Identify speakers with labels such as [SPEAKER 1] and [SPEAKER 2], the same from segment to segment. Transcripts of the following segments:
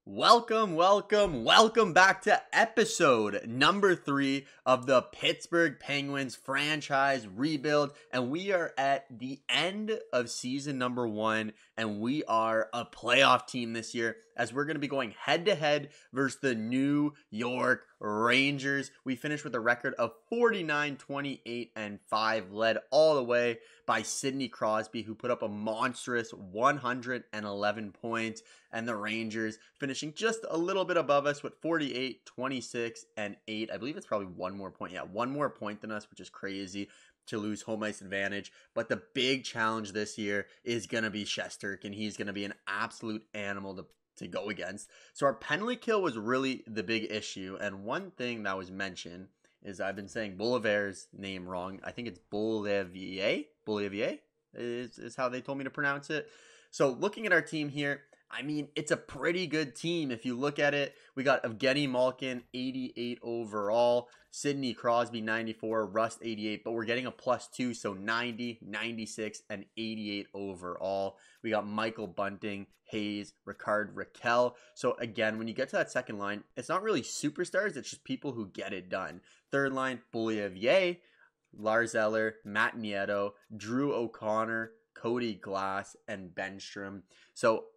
[SPEAKER 1] Welcome back to episode number 3 of the Pittsburgh Penguins franchise rebuild. And we are at the end of season number 1, and we are a playoff team this year as we're going to be going head to head versus the New York Rangers. We finished with a record of 49-28-5, led all the way by Sidney Crosby, who put up a monstrous 111 points, and the Rangers finishing just a little bit above us with 48-26-8. I believe it's probably one more point. Yeah, one more point than us, which is crazy to lose home ice advantage. But the big challenge this year is going to be Shesterkin. He's going to be an absolute animal to go against. So our penalty kill was really the big issue. And one thing that was mentioned is I've been saying Boulevard's name wrong. I think it's Bolivier is how they told me to pronounce it. So looking at our team here, I mean, it's a pretty good team. If you look at it, we got Evgeny Malkin, 88 overall, Sidney Crosby, 94, Rust, 88, but we're getting a +2, so 90, 96, and 88 overall. We got Michael Bunting, Hayes, Ricard, Raquel. So again, when you get to that second line, it's not really superstars, it's just people who get it done. Third line, Bolivier, Lars Eller, Matt Nieto, Drew O'Connor, Cody Glass, and Benstrom. So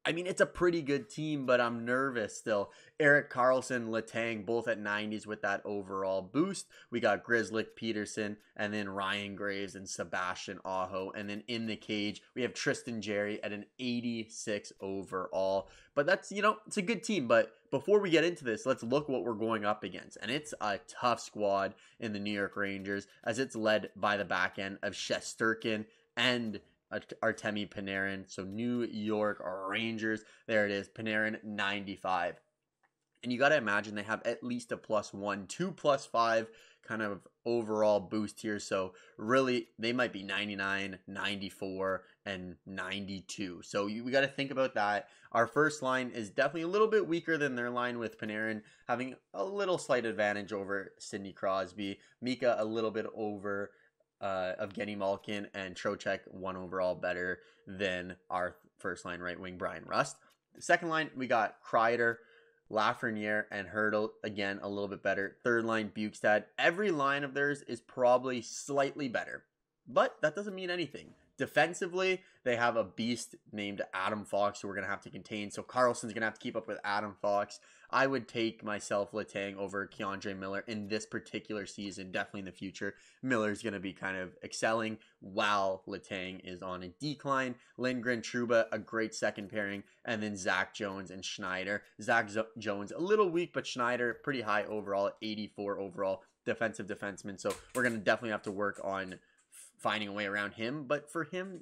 [SPEAKER 1] I mean, it's a pretty good team, but I'm nervous still. Erik Karlsson, Letang, both at 90s with that overall boost. We got Grzelcyk, Peterson, and then Ryan Graves and Sebastian Aho. And then in the cage, we have Tristan Jarry at an 86 overall. But that's, it's a good team. But before we get into this, let's look what we're going up against. And it's a tough squad in the New York Rangers, as it's led by the back end of Shesterkin and Artemi Panarin. So New York Rangers, there it is, Panarin 95. And you got to imagine they have at least a +1, 2 +5 kind of overall boost here. So really, they might be 99, 94, and 92. So we got to think about that. Our first line is definitely a little bit weaker than their line, with Panarin having a little slight advantage over Sidney Crosby. Mika a little bit over Evgeny Malkin, and Trocheck 1 overall better than our first line right wing Brian Rust. The second line, we got Kreider, Lafreniere, and Hertl, again a little bit better. Third line, Bukestad. Every line of theirs is probably slightly better, but that doesn't mean anything. Defensively, they have a beast named Adam Fox who we're going to have to contain. So Karlsson's going to have to keep up with Adam Fox. I would take myself Letang over Keandre Miller in this particular season. Definitely in the future, Miller's going to be kind of excelling while Letang is on a decline. Lindgren, Trouba, a great second pairing. And then Zach Jones and Schneider. Zach Jones, a little weak, but Schneider, pretty high overall, 84 overall defensive defenseman. So we're going to definitely have to work on finding a way around him, but for him,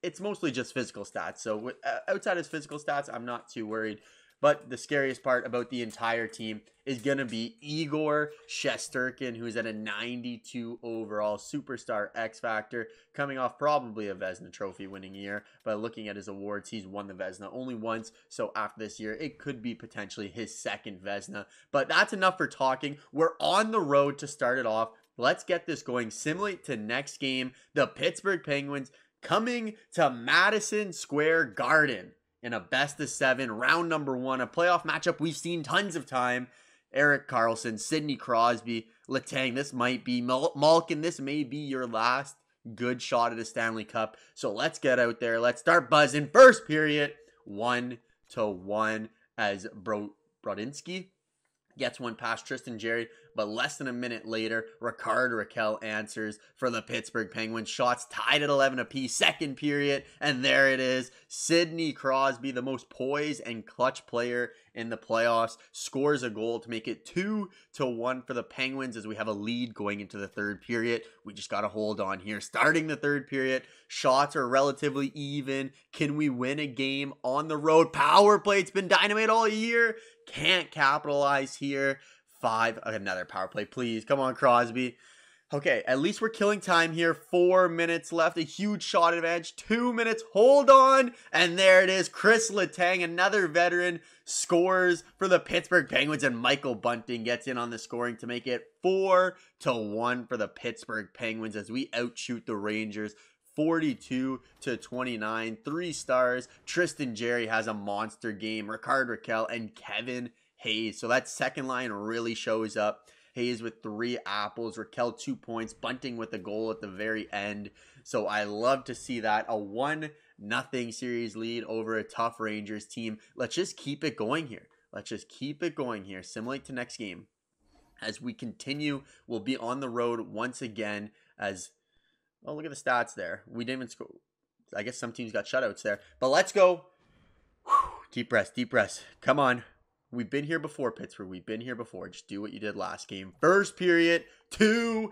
[SPEAKER 1] it's mostly just physical stats. So outside his physical stats, I'm not too worried. But the scariest part about the entire team is going to be Igor Shesterkin, who's at a 92 overall superstar X Factor, coming off probably a Vezina Trophy winning year. But looking at his awards, he's won the Vezina only once. So after this year, it could be potentially his second Vezina. But that's enough for talking. We're on the road to start it off. Let's get this going. Similar to next game, the Pittsburgh Penguins coming to Madison Square Garden in a best-of-7, round number 1, a playoff matchup we've seen tons of time. Erik Karlsson, Sidney Crosby, Letang. This might be Malkin. This may be your last good shot at a Stanley Cup. So let's get out there. Let's start buzzing. First period, 1-1 as Brodinski gets one past Tristan Jarry, but less than a minute later, Ricard Raquel answers for the Pittsburgh Penguins. Shots tied at 11 apiece, second period, and there it is. Sidney Crosby, the most poised and clutch player in the playoffs, scores a goal to make it 2-1 for the Penguins as we have a lead going into the third period. We just got to hold on here. Starting the third period, shots are relatively even. Can we win a game on the road? Power play, it's been dynamite all year. Can't capitalize here. Another power play, please. Come on, Crosby. Okay, at least we're killing time here. 4 minutes left. A huge shot advantage. 2 minutes. Hold on. And there it is. Chris Letang, another veteran, scores for the Pittsburgh Penguins. And Michael Bunting gets in on the scoring to make it 4-1 for the Pittsburgh Penguins as we outshoot the Rangers 42-29. 3 stars. Tristan Jarry has a monster game. Ricard Raquel and Kevin Hayes. So that second line really shows up. Hayes with 3 apples. Raquel 2 points. Bunting with a goal at the very end. So I love to see that. A 1-0 series lead over a tough Rangers team. Let's just keep it going here. Simulate to next game. As we continue, we'll be on the road once again as... Oh, look at the stats there. We didn't even score. I guess some teams got shutouts there. But let's go. Whew. Deep breaths. Come on. We've been here before, Pittsburgh. We've been here before. Just do what you did last game. First period, 2-0.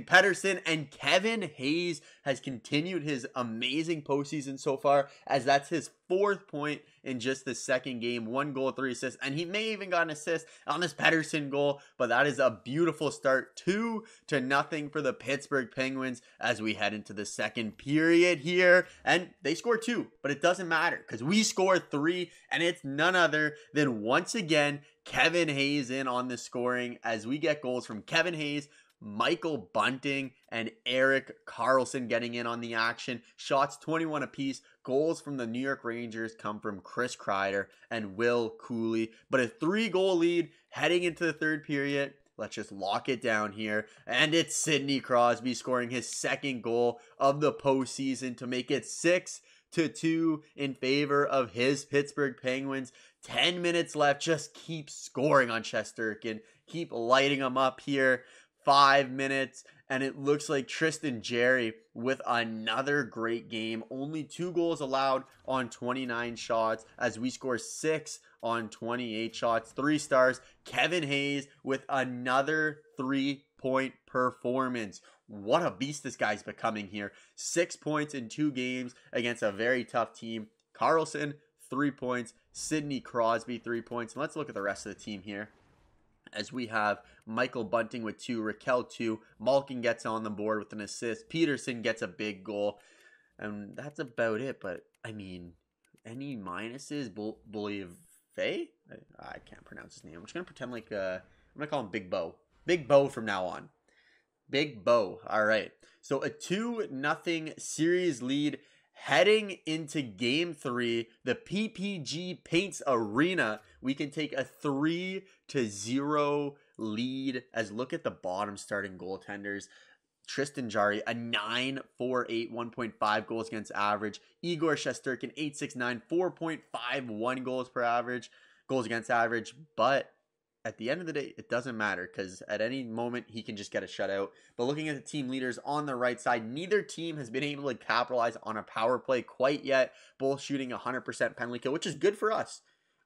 [SPEAKER 1] Pettersson and Kevin Hayes has continued his amazing postseason so far, as that's his 4th point in just the second game. 1 goal, 3 assists, and he may even got an assist on this Pettersson goal, but that is a beautiful start. 2-0 for the Pittsburgh Penguins as we head into the second period here, and they score 2, but it doesn't matter because we score 3, and it's none other than once again Kevin Hayes in on the scoring as we get goals from Kevin Hayes, Michael Bunting, and Erik Karlsson getting in on the action. Shots 21 apiece. Goals from the New York Rangers come from Chris Kreider and Will Cooley. But a 3-goal lead heading into the third period. Let's just lock it down here. And it's Sidney Crosby scoring his 2nd goal of the postseason to make it 6-2 in favor of his Pittsburgh Penguins. 10 minutes left. Just keep scoring on Shesterkin. Keep lighting them up here. 5 minutes, and it looks like Tristan Jarry with another great game. Only 2 goals allowed on 29 shots as we score 6 on 28 shots. 3 stars. Kevin Hayes with another 3-point performance. What a beast this guy's becoming here. 6 points in 2 games against a very tough team. Karlsson, 3 points. Sidney Crosby, 3 points. And let's look at the rest of the team here. As we have Michael Bunting with 2, Raquel 2, Malkin gets on the board with an assist, Peterson gets a big goal, and that's about it. But, I mean, any minuses? Bolive? I can't pronounce his name. I'm just going to pretend like, I'm going to call him Big Bo. Big Bo from now on. Big Bo. All right. So, a 2-0 series lead heading into Game 3, the PPG Paints Arena. We can take a 3-0 lead. As look at the bottom starting goaltenders. Tristan Jarry, a 9.48, 1.5 goals against average. Igor Shesterkin, 8.69, 4.51 goals against average. But at the end of the day, it doesn't matter because at any moment he can just get a shutout. But looking at the team leaders on the right side, neither team has been able to capitalize on a power play quite yet. Both shooting 100% penalty kill, which is good for us.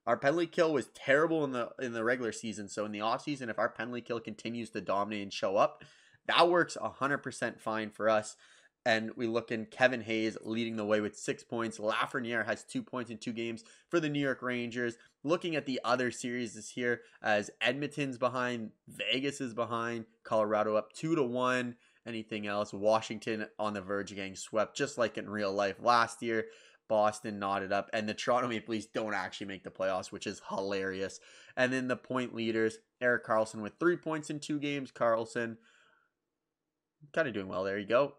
[SPEAKER 1] Our penalty kill was terrible in the regular season. So in the offseason, if our penalty kill continues to dominate and show up, that works 100% fine for us. And we look in Kevin Hayes leading the way with 6 points. Lafreniere has 2 points in 2 games for the New York Rangers. Looking at the other series this here, as Edmonton's behind, Vegas is behind, Colorado up 2-1. Anything else? Washington on the verge of getting swept, just like in real life last year. Boston knotted up, and the Toronto Maple Leafs don't actually make the playoffs, which is hilarious. And then the point leaders, Erik Karlsson with 3 points in 2 games. Karlsson kind of doing well. There you go.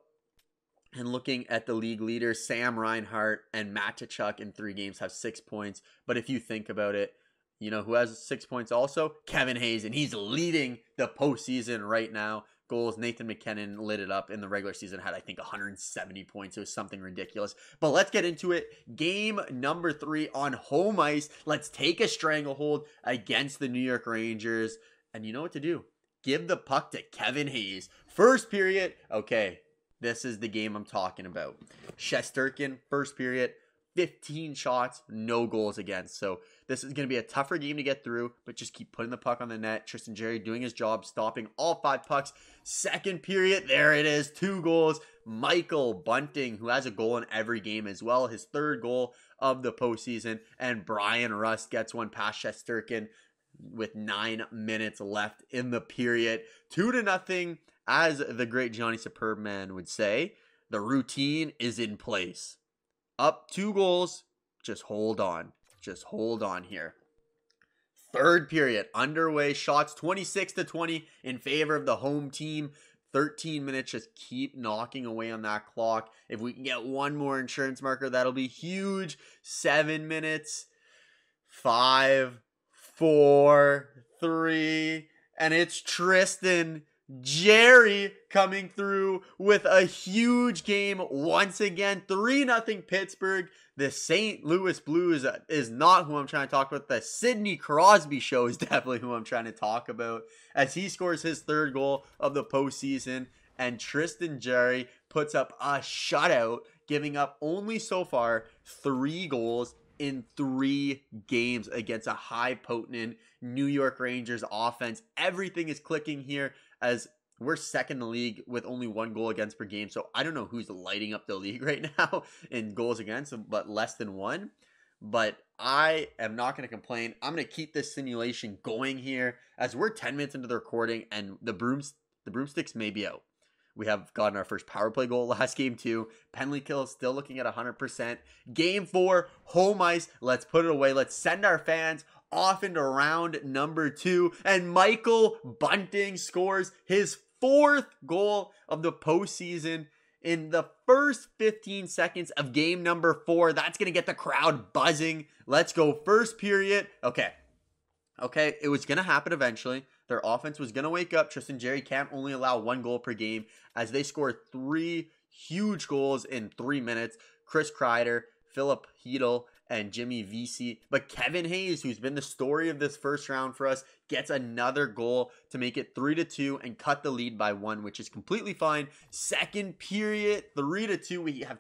[SPEAKER 1] And looking at the league leaders, Sam Reinhart and Matt Tkachuk in 3 games have 6 points. But if you think about it, you know who has 6 points also? Kevin Hayes, and he's leading the postseason right now. Goals, Nathan McKinnon lit it up in the regular season, had I think 170 points. It was something ridiculous. But let's get into it. Game number 3 on home ice. Let's take a stranglehold against the New York Rangers. And you know what to do. Give the puck to Kevin Hayes. First period. Okay, this is the game I'm talking about. Shesterkin, first period, 15 shots, no goals against. So this is going to be a tougher game to get through, but just keep putting the puck on the net. Tristan Jarry doing his job, stopping all 5 pucks. Second period, there it is, 2 goals. Michael Bunting, who has a goal in every game as well, his 3rd goal of the postseason. And Brian Rust gets one past Shesterkin with 9 minutes left in the period. 2-0, as the great Johnny Superbman would say. The routine is in place. Up 2 goals, just hold on. Just hold on here. Third period underway. Shots 26-20 in favor of the home team. 13 minutes, just keep knocking away on that clock. If we can get one more insurance marker, that'll be huge. 7 minutes. 5, 4, 3, and it's Tristan Jarry coming through with a huge game once again. 3-0 Pittsburgh. The St. Louis Blues is not who I'm trying to talk about. The Sidney Crosby show is definitely who I'm trying to talk about, as he scores his 3rd goal of the postseason, and Tristan Jarry puts up a shutout, giving up only so far 3 goals in 3 games against a high potent New York Rangers offense. Everything is clicking here, as we're 2nd in the league with only 1 goal against per game. So I don't know who's lighting up the league right now in goals against, but less than 1. But I am not going to complain. I'm going to keep this simulation going here, as we're 10 minutes into the recording and the broomsticks may be out. We have gotten our first power play goal last game too. Penalty kill still looking at 100%. Game 4, home ice. Let's put it away. Let's send our fans off into round number 2. And Michael Bunting scores his 4th goal of the postseason in the first 15 seconds of game number 4. That's going to get the crowd buzzing. Let's go. First period. Okay, it was going to happen eventually. Their offense was going to wake up. Tristan Jarry can't only allow 1 goal per game, as they scored 3 huge goals in 3 minutes. Chris Kreider, Philip Hedl, and Jimmy Vesey. But Kevin Hayes, who's been the story of this first round for us, gets another goal to make it 3-2 and cut the lead by 1, which is completely fine. Second period, 3-2. We have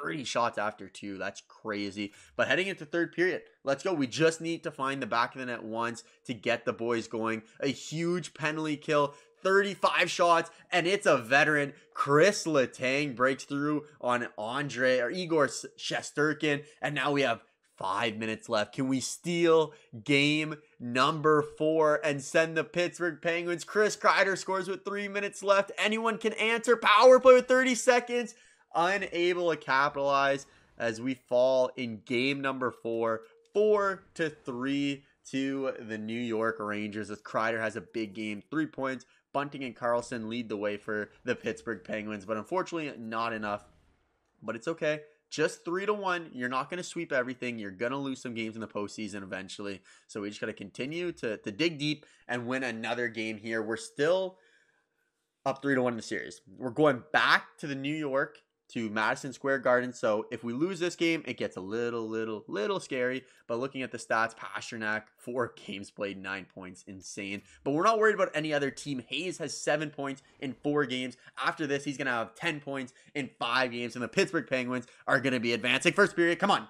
[SPEAKER 1] 30 shots after 2. That's crazy. But heading into third period, let's go. We just need to find the back of the net once to get the boys going. A huge penalty kill, 35 shots, and it's a veteran. Chris Letang breaks through on Igor Shesterkin, and now we have 5 minutes left. Can we steal game number 4 and send the Pittsburgh Penguins? Chris Kreider scores with 3 minutes left. Anyone can answer. Power play with 30 seconds. Unable to capitalize, as we fall in game number 4, 4-3 to the New York Rangers, as Kreider has a big game, 3 points. Bunting and Carlson lead the way for the Pittsburgh Penguins, but unfortunately not enough. But it's okay. Just 3-1. You're not going to sweep everything. You're going to lose some games in the postseason eventually. So we just got to continue to dig deep and win another game here. We're still up 3-1 in the series. We're going back to the New York, to Madison Square Garden. So if we lose this game, it gets a little scary. But looking at the stats, Pasternak, 4 games played, 9 points. Insane. But we're not worried about any other team. Hayes has 7 points in 4 games. After this, he's going to have 10 points in 5 games. And the Pittsburgh Penguins are going to be advancing. First period, come on.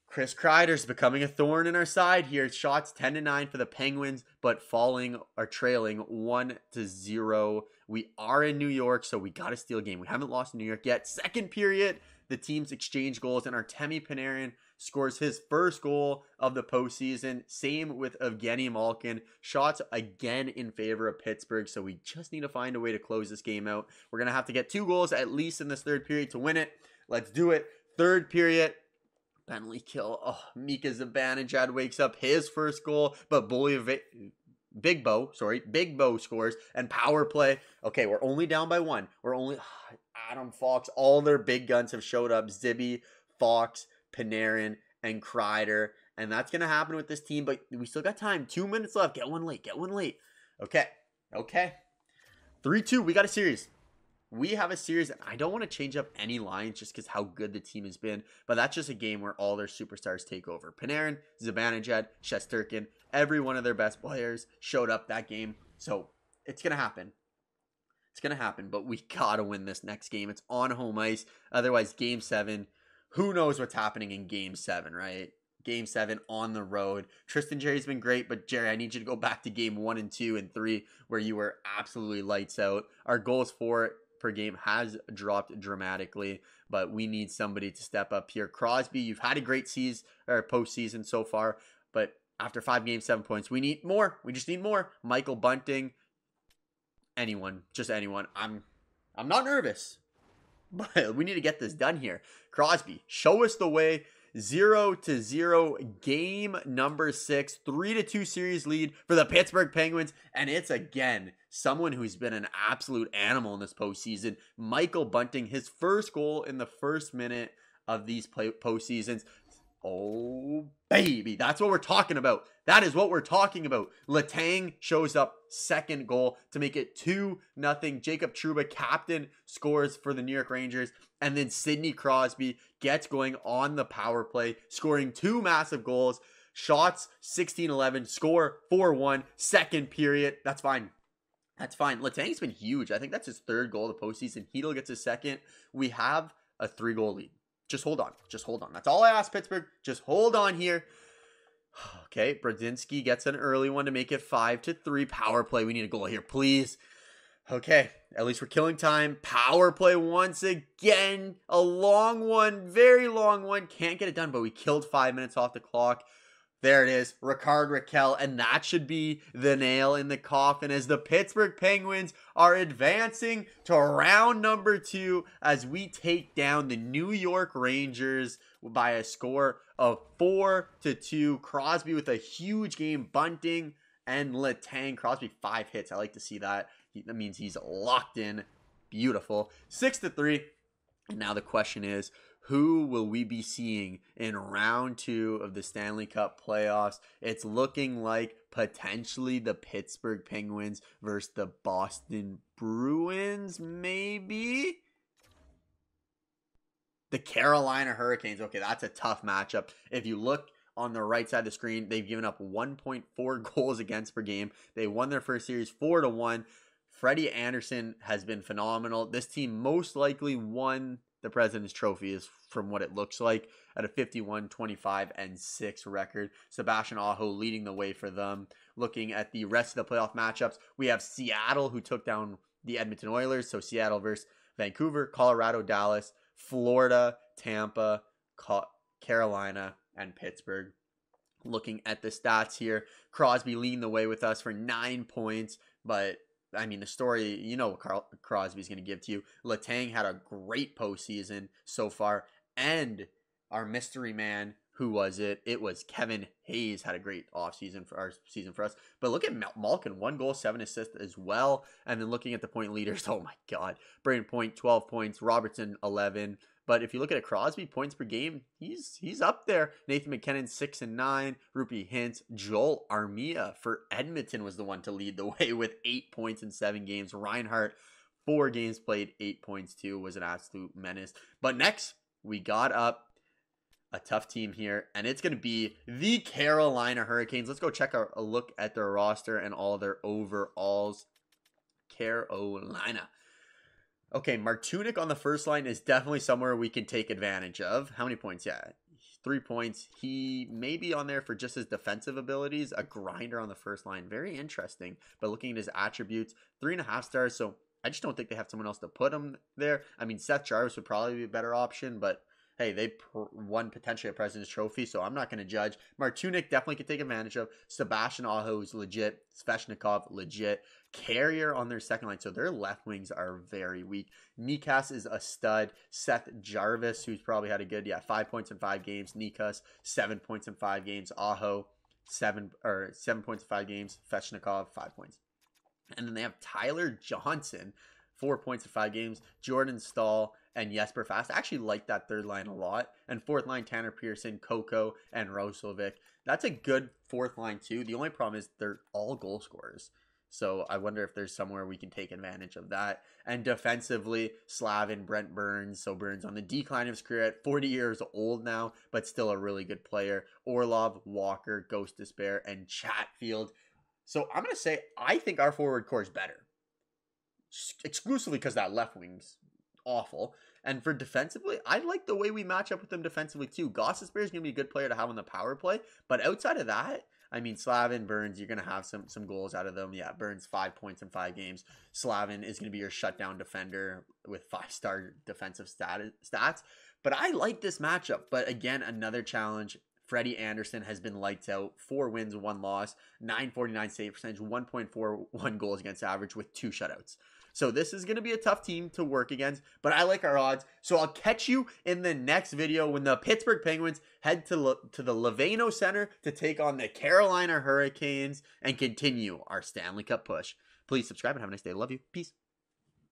[SPEAKER 1] Chris Kreider's becoming a thorn in our side here. Shots 10-9 for the Penguins, but trailing 1-0. We are in New York, so we got to steal a game. We haven't lost in New York yet. Second period, the teams exchange goals, and Artemi Panarin scores his first goal of the postseason. Same with Evgeny Malkin. Shots again in favor of Pittsburgh, so we just need to find a way to close this game out. We're going to have to get 2 goals at least in this third period to win it. Let's do it. Third period. Penalty kill. Oh, Mika Zibanejad wakes up, his first goal, but Big Bo scores, and power play. Okay, we're only down by 1. Adam Fox. All their big guns have showed up. Zibby, Fox, Panarin, and Kreider. And that's going to happen with this team, but we still got time. 2 minutes left. Get one late. Okay. 3-2. We got a series. We have a series, and I don't want to change up any lines just because how good the team has been, but that's just a game where all their superstars take over. Panarin, Zibanejad, Shesterkin, every one of their best players showed up that game, so it's going to happen. But we got to win this next game. It's on home ice. Otherwise, Game 7, who knows what's happening in Game 7, right? Game 7 on the road. Tristan Jarry's been great, but Jarry, I need you to go back to Game 1 and 2 and 3 where you were absolutely lights out. Our goals for per game has dropped dramatically, but we need somebody to step up here. Crosby, you've had a great postseason so far, but after 5 games, 7 points, we need more. We just need more. Michael Bunting, anyone. I'm not nervous, but we need to get this done here. Crosby, show us the way. 0-0 game number 6, 3-2 series lead for the Pittsburgh Penguins. And it's again someone who's been an absolute animal in this postseason. Michael Bunting, his first goal in the first minute of these postseasons. Oh, baby. That's what we're talking about. That is what we're talking about. Letang shows up, second goal to make it 2-0. Jacob Trouba, captain, scores for the New York Rangers. And then Sidney Crosby gets going on the power play, scoring 2 massive goals. Shots 16-11, score 4-1, second period. That's fine. That's fine. Letang's been huge. I think that's his third goal of the postseason. Hedl gets his second. We have a 3-goal lead. Just hold on. Just hold on. That's all I ask, Pittsburgh. Just hold on here. Okay, Brodzinski gets an early one to make it 5-3. Power play. We need a goal here, please. Okay, at least we're killing time. Power play once again. A long one. Very long one. Can't get it done, but we killed 5 minutes off the clock. There it is, Rickard Rakell, and that should be the nail in the coffin as the Pittsburgh Penguins are advancing to round number 2 as we take down the New York Rangers by a score of 4-2. Crosby with a huge game, Bunting and Letang. Crosby 5 hits. I like to see that. That means he's locked in. Beautiful. 6-3. And now the question is, who will we be seeing in round 2 of the Stanley Cup playoffs? It's looking like potentially the Pittsburgh Penguins versus the Boston Bruins, maybe? The Carolina Hurricanes. Okay, that's a tough matchup. If you look on the right side of the screen, they've given up 1.4 goals against per game. They won their first series 4-1. Freddie Anderson has been phenomenal. This team most likely won the President's Trophy, is from what it looks like, at a 51-25-6 record. Sebastian Aho leading the way for them. Looking at the rest of the playoff matchups, we have Seattle, who took down the Edmonton Oilers. So Seattle versus Vancouver, Colorado, Dallas, Florida, Tampa, Carolina, and Pittsburgh. Looking at the stats here, Crosby leading the way with us for 9 points, but I mean, the story, you know what Crosby's going to give to you. Letang had a great postseason so far. And our mystery man, who was it? It was Kevin Hayes, had a great offseason for our season for us. But look at Malkin, 1 goal, 7 assists as well. And then looking at the point leaders, oh my God. Braden Point, 12 points. Robertson, 11. But if you look at Crosby, points per game, he's up there. Nathan McKinnon, 6 and 9. Rupee Hintz. Joel Armia for Edmonton was the one to lead the way with 8 points in 7 games. Reinhart, 4 games played, 8 points too. Was an absolute menace. But next, we got up a tough team here, and it's going to be the Carolina Hurricanes. Let's go check a look at their roster and all their overalls. Carolina. Okay, Martunic on the first line is definitely somewhere we can take advantage of. How many points? Yeah, 3 points. He may be on there for just his defensive abilities. A grinder on the first line. Very interesting. But looking at his attributes, 3.5 stars. So I just don't think they have someone else to put him there. I mean, Seth Jarvis would probably be a better option, but hey, they won potentially a President's Trophy, so I'm not going to judge. Martunic definitely could take advantage of. Sebastian Aho is legit. Svechnikov, legit. Carrier on their second line, so their left wings are very weak. Nikas is a stud. Seth Jarvis, who's probably had a good 5 points in 5 games. Nikas, 7 points in 5 games. Aho, 7 points in 5 games. Svechnikov, 5 points. And then they have Tyler Johnson, 4 points in 5 games. Jordan Stahl and Jesper Fast. I actually like that third line a lot. And fourth line, Tanner Pearson, Koko, and Roslovic. That's a good fourth line too. The only problem is they're all goal scorers. So I wonder if there's somewhere we can take advantage of that. And defensively, Slavin, Brent Burns. So Burns on the decline of his career at 40 years old now, but still a really good player. Orlov, Walker, Ghost Despair, and Chatfield. So I'm going to say I think our forward core is better. Exclusively because that left wing's awful. And for defensively, I like the way we match up with them defensively too. Ghost Despair is going to be a good player to have on the power play. But outside of that, I mean, Slavin, Burns, you're going to have some goals out of them. Yeah, Burns, 5 points in 5 games. Slavin is going to be your shutdown defender with 5-star defensive stats. But I like this matchup. But again, another challenge. Freddie Anderson has been lights out. 4 wins, 1 loss, 949 save percentage, 1.41 goals against average with 2 shutouts. So this is going to be a tough team to work against, but I like our odds. So I'll catch you in the next video when the Pittsburgh Penguins head to the Lavano Center to take on the Carolina Hurricanes and continue our Stanley Cup push. Please subscribe and have a nice day. Love you. Peace.